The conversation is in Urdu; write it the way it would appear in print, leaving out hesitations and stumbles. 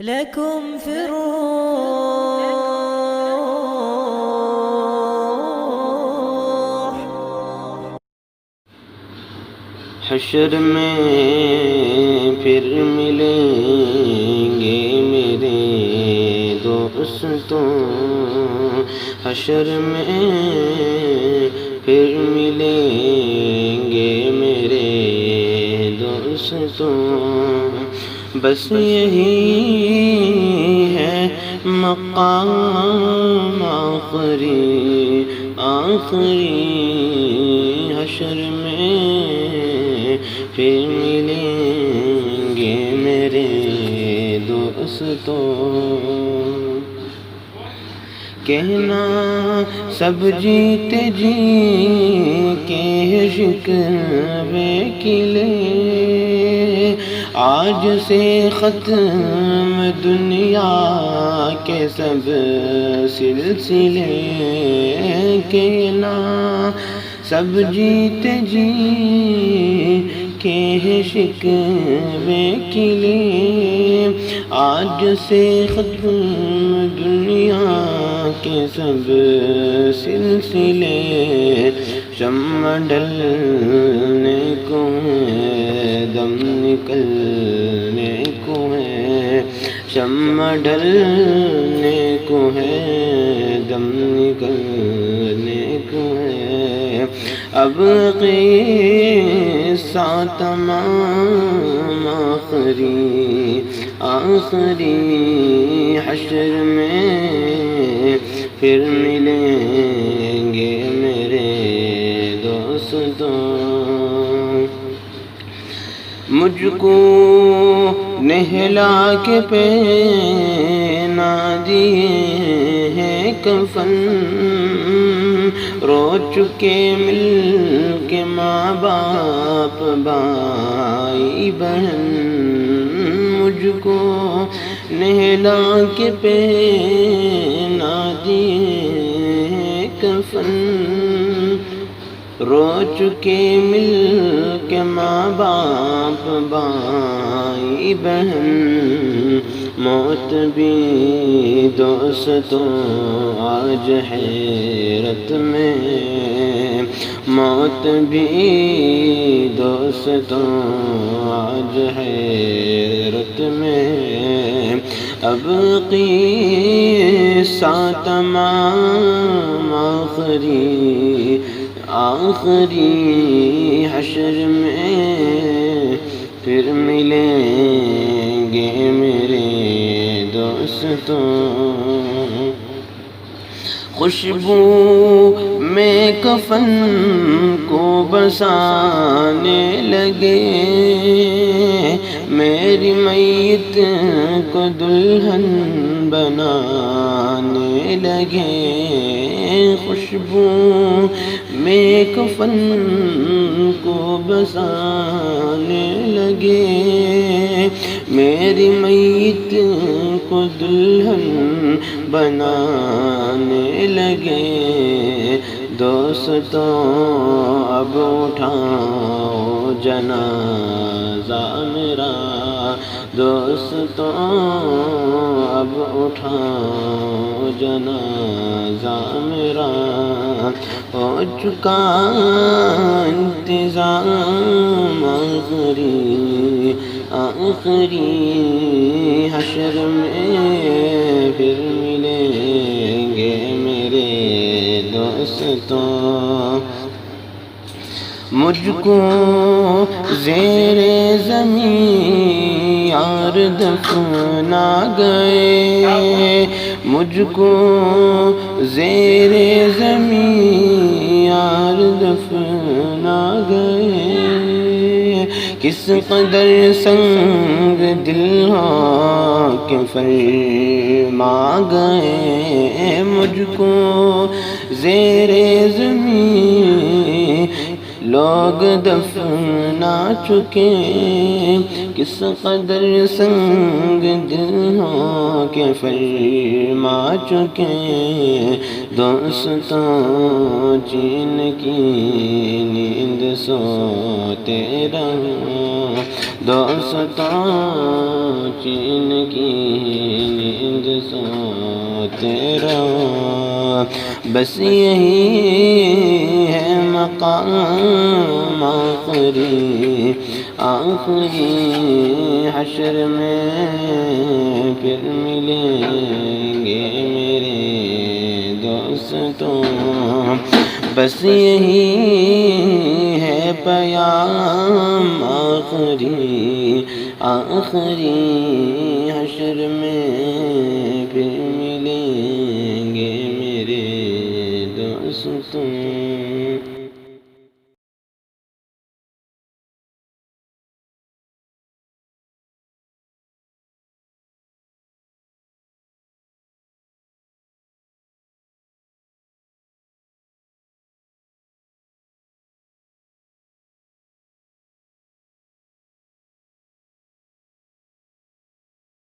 لكم في الروح حشر میں پھر ملیں گے میرے دوستوں، حشر میں پھر ملیں گے میرے دوستوں، بس یہی ہے مقام آخری حشر میں پھر ملیں گے میرے دوستوں، کہنا سب جیتے جی کے شکوے کھلے، آج سے ختم دنیا کے سب سلسلے، کہنا سب جیتے جی کے شکوے کھلے، آج سے ختم دنیا کے سب سلسلے، شمع ڈلنے کو ہے دم نکلنے کو ہے، شمع ڈلنے کو ہے دم نکلنے کو ہے، اب قصہ تمام آخری حشر میں پھر ملیں گے میرے دوستوں، مجھ کو نہلا کے پہنا دیے ہیں کفن، رو چکے مل کے ماں باپ بھائی بہن، مجھ کو نہلا کے پہنا دیے ہیں کفن، رو چکے مل کے ماں باپ بھائی بہن، موت بھی دوستوں آج حیرت میں، موت بھی دوستوں آج حیرت میں، اب قصہ تمام آخری حشر میں پھر ملیں گے میرے دوستوں، خوشبو میں کفن کو بسانے لگے، میری میت کو دلہن بنانے لگے، خوشبو میں کفن کو بسانے لگے، میری میت کو دلہن بنانے لگے، دوستوں اب اٹھاؤ جنازہ میرا، دوستوں اب اٹھاؤ جنازہ میرا، ہو چکا انتظام آخری حشر میں پھر ملیں گے میرے دوستوں، مجھ کو زیر زمین یار دفنا گئے، مجھ کو زیر زمین یار دفنا گئے، کس قدر سنگ دل ہو کہ فرما گئے، مجھ کو زیر زمین لوگ دفنا چکے، کس قدر سنگ دل ہو کہ فرما چکے، دوستوں چین کی نیند سوتے رہو، دوستوں چین کی نیند سوتے رہو، بس یہی ہے مقام آخری، آخری حشر میں پھر ملیں گے میرے دوستوں، بس یہی ہے پیام آخری، آخری حشر میں